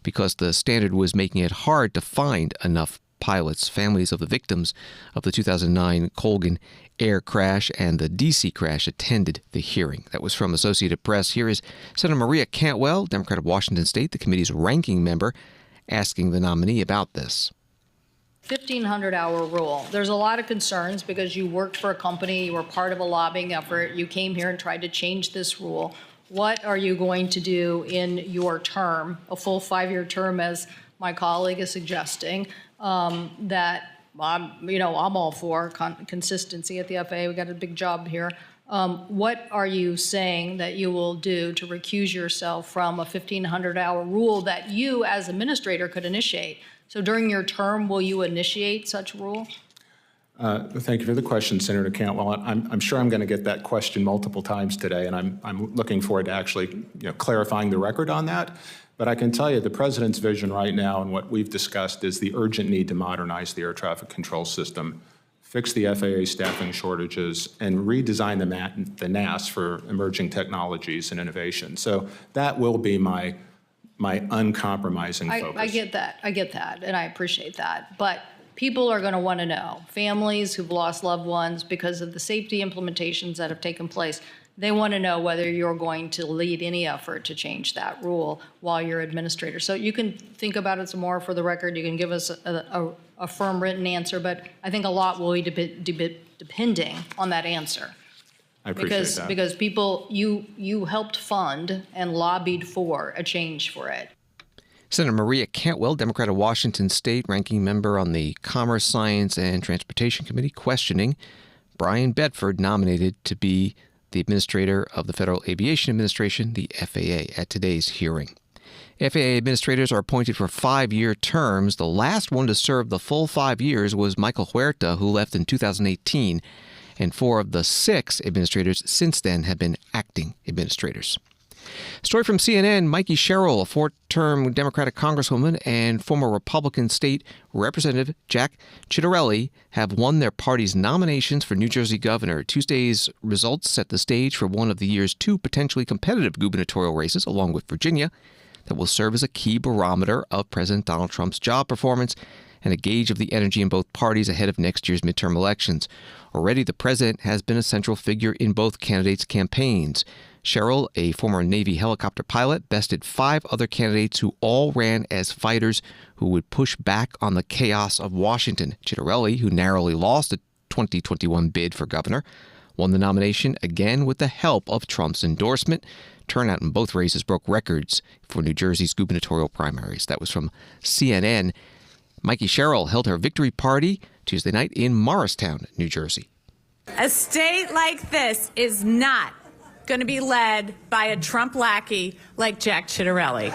because the standard was making it hard to find enough pilots. Families of the victims of the 2009 Colgan air crash and the D.C. crash attended the hearing. That was from Associated Press. Here is Senator Maria Cantwell, Democrat of Washington State, the committee's ranking member, asking the nominee about this. 1,500-hour rule. There's a lot of concerns because you worked for a company, you were part of a lobbying effort, you came here and tried to change this rule. What are you going to do in your term, a full 5-year term, as my colleague is suggesting, that I'm all for consistency at the FAA. We got a big job here. What are you saying that you will do to recuse yourself from a 1,500-hour rule that you, as administrator, could initiate? So during your term, will you initiate such rule? Thank you for the question, Senator Cantwell. I'm sure I'm going to get that question multiple times today, and I'm looking forward to actually clarifying the record on that. But I can tell you the President's vision right now and what we've discussed is the urgent need to modernize the air traffic control system, fix the FAA staffing shortages, and redesign the NAS for emerging technologies and innovation. So that will be my uncompromising focus. I get that, and I appreciate that. But people are going to want to know, families who've lost loved ones because of the safety implementations that have taken place, they want to know whether you're going to lead any effort to change that rule while you're administrator. So you can think about it some more for the record. You can give us a firm written answer, but I think a lot will be depending on that answer. I appreciate that. Because people, you helped fund and lobbied for a change for it. Senator Maria Cantwell, Democrat of Washington State, ranking member on the Commerce, Science, and Transportation Committee, questioning Brian Bedford, nominated to be the administrator of the Federal Aviation Administration, the FAA, at today's hearing. FAA administrators are appointed for 5-year terms. The last one to serve the full 5 years was Michael Huerta, who left in 2018 and 4 of the 6 administrators since then have been acting administrators. Story from CNN, Mikey Sherrill, a 4-term Democratic Congresswoman, and former Republican State Representative Jack Ciattarelli have won their party's nominations for New Jersey governor. Tuesday's results set the stage for one of the year's 2 potentially competitive gubernatorial races, along with Virginia, that will serve as a key barometer of President Donald Trump's job performance and a gauge of the energy in both parties ahead of next year's midterm elections. Already, the president has been a central figure in both candidates' campaigns. Sherrill, a former Navy helicopter pilot, bested 5 other candidates who all ran as fighters who would push back on the chaos of Washington. Ciattarelli, who narrowly lost the 2021 bid for governor, won the nomination again with the help of Trump's endorsement. Turnout in both races broke records for New Jersey's gubernatorial primaries. That was from CNN. Mikey Sherrill held her victory party Tuesday night in Morristown, New Jersey. A state like this is not going to be led by a Trump lackey like Jack Ciattarelli.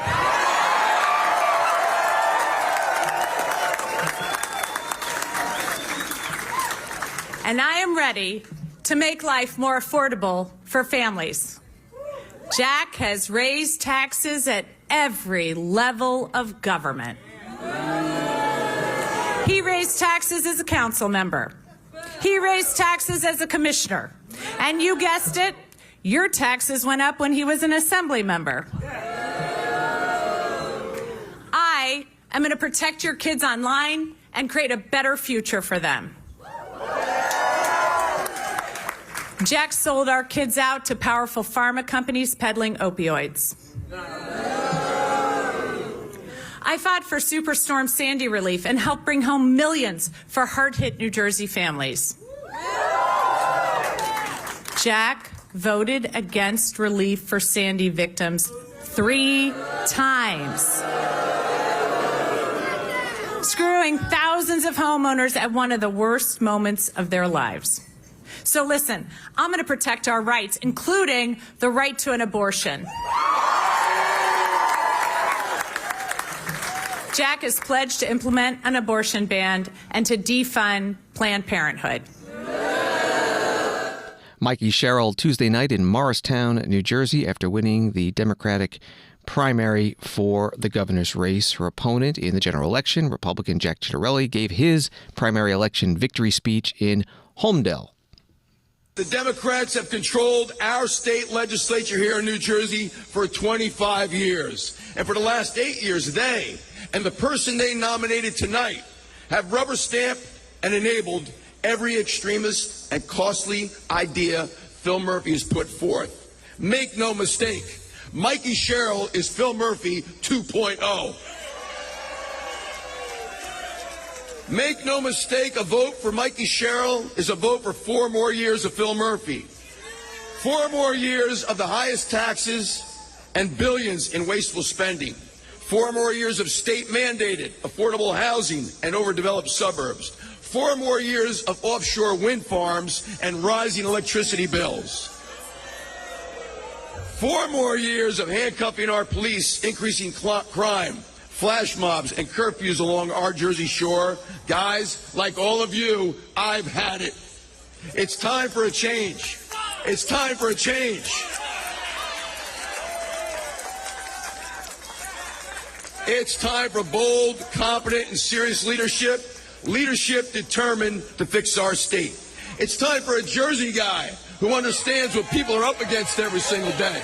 And I am ready to make life more affordable for families. Jack has raised taxes at every level of government. He raised taxes as a council member. He raised taxes as a commissioner. And you guessed it, your taxes went up when he was an assembly member. I am going to protect your kids online and create a better future for them. Jack sold our kids out to powerful pharma companies peddling opioids. I fought for Superstorm Sandy relief and helped bring home millions for hard-hit New Jersey families. Jack voted against relief for Sandy victims 3 times, screwing thousands of homeowners at one of the worst moments of their lives. So listen, I'm going to protect our rights, including the right to an abortion. Jack has pledged to implement an abortion ban and to defund Planned Parenthood. Mikey Sherrill Tuesday night in Morristown, New Jersey, after winning the Democratic primary for the governor's race. Her opponent in the general election, Republican Jack Ciattarelli, gave his primary election victory speech in Homedale. The Democrats have controlled our state legislature here in New Jersey for 25 years. And for the last 8 years, they and the person they nominated tonight have rubber stamped and enabled every extremist and costly idea Phil Murphy has put forth. Make no mistake, Mikey Sherrill is Phil Murphy 2.0. Make no mistake, a vote for Mikey Sherrill is a vote for 4 more years of Phil Murphy. 4 more years of the highest taxes and billions in wasteful spending. 4 more years of state-mandated affordable housing and overdeveloped suburbs. 4 more years of offshore wind farms and rising electricity bills. 4 more years of handcuffing our police, increasing crime, flash mobs, and curfews along our Jersey shore. Guys, like all of you, I've had it. It's time for a change. It's time for a change. It's time for bold, competent, and serious leadership. Leadership determined to fix our state. It's time for a Jersey guy who understands what people are up against every single day.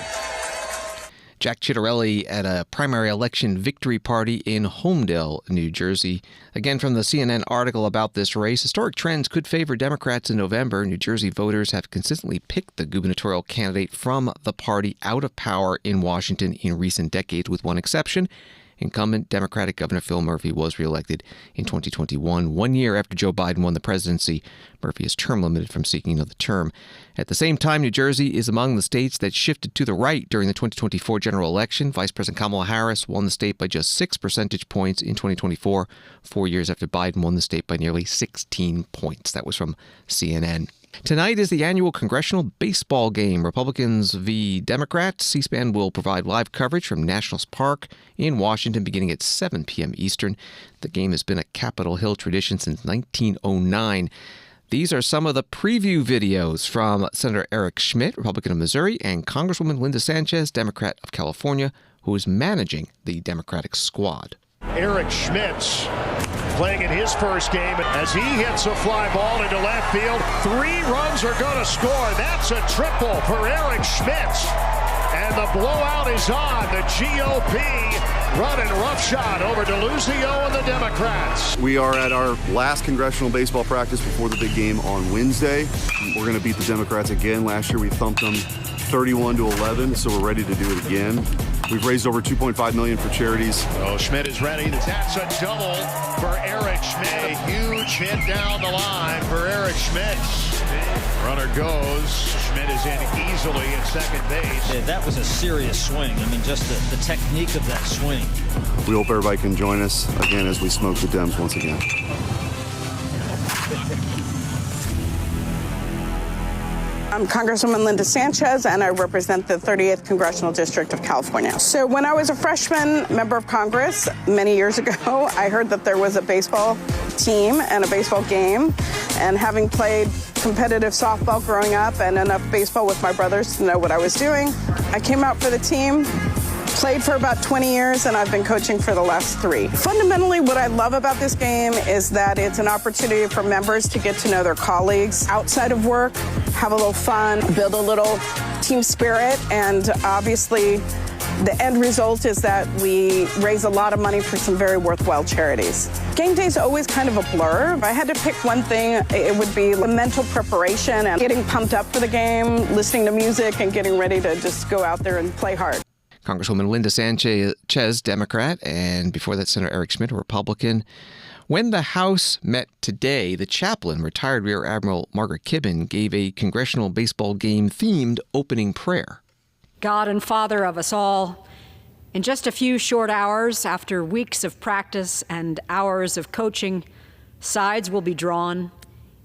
Jack Ciattarelli at a primary election victory party in Homedale, New Jersey. Again, from the CNN article about this race, historic trends could favor Democrats in November. New Jersey voters have consistently picked the gubernatorial candidate from the party out of power in Washington in recent decades, with one exception. Incumbent Democratic Governor Phil Murphy was reelected in 2021, 1 year after Joe Biden won the presidency. Murphy is term limited from seeking another term. At the same time, New Jersey is among the states that shifted to the right during the 2024 general election. Vice President Kamala Harris won the state by just 6 percentage points in 2024, 4 years after Biden won the state by nearly 16 points. That was from CNN. Tonight is the annual Congressional baseball game. Republicans v. Democrats. C-SPAN will provide live coverage from Nationals Park in Washington beginning at 7 p.m. Eastern. The game has been a Capitol Hill tradition since 1909. These are some of the preview videos from Senator Eric Schmitt, Republican of Missouri, and Congresswoman Linda Sanchez, Democrat of California, who is managing the Democratic squad. Eric Schmitt playing in his first game as he hits a fly ball into left field. 3 runs are going to score. That's a triple for Eric Schmitt. And the blowout is on. The GOP running roughshod over DeLuzio and the Democrats. We are at our last congressional baseball practice before the big game on Wednesday. We're going to beat the Democrats again. Last year we thumped them 31-11, so we're ready to do it again. We've raised over $2.5 million for charities. Oh, Schmitt is ready. That's a double for Eric Schmitt. A huge hit down the line for Eric Schmitt. Runner goes. Schmitt is in easily at second base. Yeah, that was a serious swing. I mean, just the technique of that swing. We hope everybody can join us again as we smoke the Dems once again. I'm Congresswoman Linda Sanchez, and I represent the 38th Congressional District of California. So when I was a freshman member of Congress many years ago, I heard that there was a baseball team and a baseball game. And having played competitive softball growing up and enough baseball with my brothers to know what I was doing, I came out for the team. Played for about 20 years, and I've been coaching for the last 3. Fundamentally, what I love about this game is that it's an opportunity for members to get to know their colleagues outside of work, have a little fun, build a little team spirit, and obviously the end result is that we raise a lot of money for some very worthwhile charities. Game day is always kind of a blur. If I had to pick one thing, it would be mental preparation and getting pumped up for the game, listening to music, and getting ready to just go out there and play hard. Congresswoman Linda Sanchez, Democrat, and before that, Senator Eric Schmitt, a Republican. When the House met today, the chaplain, retired Rear Admiral Margaret Kibben, gave a congressional baseball game-themed opening prayer. God and Father of us all, in just a few short hours, after weeks of practice and hours of coaching, sides will be drawn,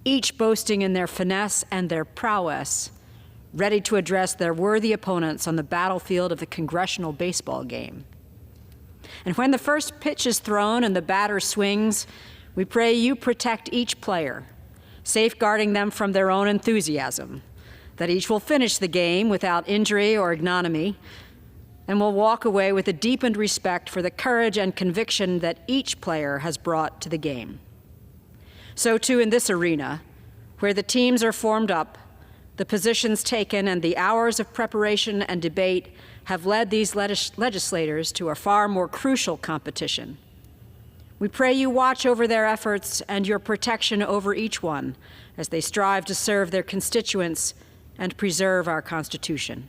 each boasting in their finesse and their prowess, ready to address their worthy opponents on the battlefield of the congressional baseball game. And when the first pitch is thrown and the batter swings, we pray you protect each player, safeguarding them from their own enthusiasm, that each will finish the game without injury or ignominy, and will walk away with a deepened respect for the courage and conviction that each player has brought to the game. So too in this arena, where the teams are formed up, the positions taken, and the hours of preparation and debate have led these legislators to a far more crucial competition. We pray you watch over their efforts and your protection over each one as they strive to serve their constituents and preserve our Constitution.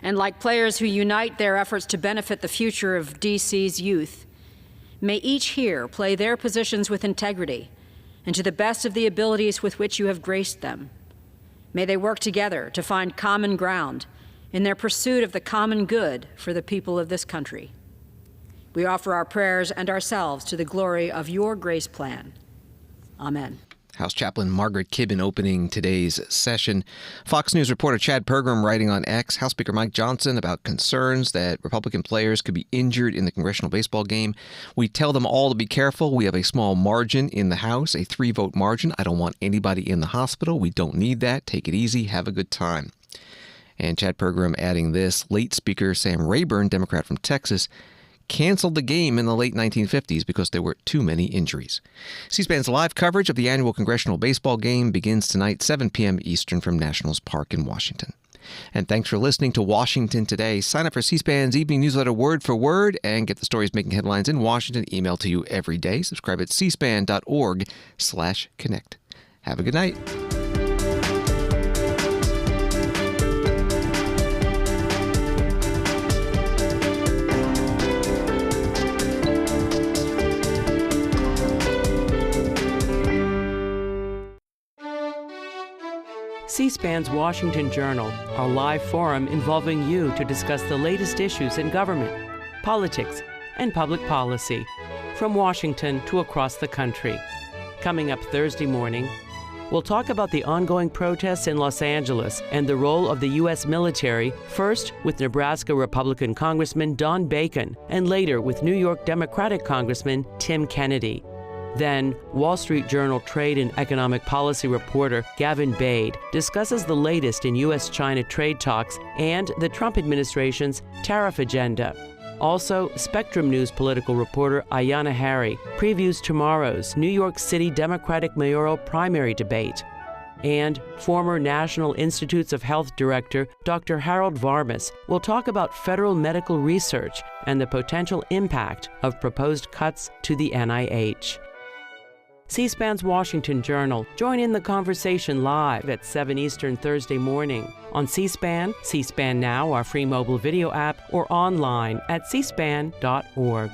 And like players who unite their efforts to benefit the future of D.C.'s youth, may each here play their positions with integrity and to the best of the abilities with which you have graced them. May they work together to find common ground in their pursuit of the common good for the people of this country. We offer our prayers and ourselves to the glory of your grace plan. Amen. House Chaplain Margaret Kibben opening today's session. Fox News reporter Chad Pergram writing on X. House Speaker Mike Johnson about concerns that Republican players could be injured in the congressional baseball game. We tell them all to be careful. We have a small margin in the House, a 3-vote margin. I don't want anybody in the hospital. We don't need that. Take it easy. Have a good time. And Chad Pergram adding this. Late Speaker Sam Rayburn, Democrat from Texas, canceled the game in the late 1950s because there were too many injuries. C-SPAN's live coverage of the annual congressional baseball game begins tonight, 7 p.m. Eastern from Nationals Park in Washington. And thanks for listening to Washington Today. Sign up for C-SPAN's evening newsletter word for word and get the stories making headlines in Washington emailed to you every day. Subscribe at cspan.org/connect. Have a good night. C-SPAN's Washington Journal, our live forum involving you to discuss the latest issues in government, politics, and public policy, from Washington to across the country. Coming up Thursday morning, we'll talk about the ongoing protests in Los Angeles and the role of the U.S. military, first with Nebraska Republican Congressman Don Bacon, and later with New York Democratic Congressman Tim Kennedy. Then, Wall Street Journal trade and economic policy reporter Gavin Newsom discusses the latest in U.S. China trade talks and the Trump administration's tariff agenda. Also, Spectrum News political reporter Ayanna Harry previews tomorrow's New York City Democratic mayoral primary debate. And former National Institutes of Health Director Dr. Harold Varmus will talk about federal medical research and the potential impact of proposed cuts to the NIH. C-SPAN's Washington Journal. Join in the conversation live at 7 Eastern Thursday morning on C-SPAN, C-SPAN Now, our free mobile video app, or online at cspan.org.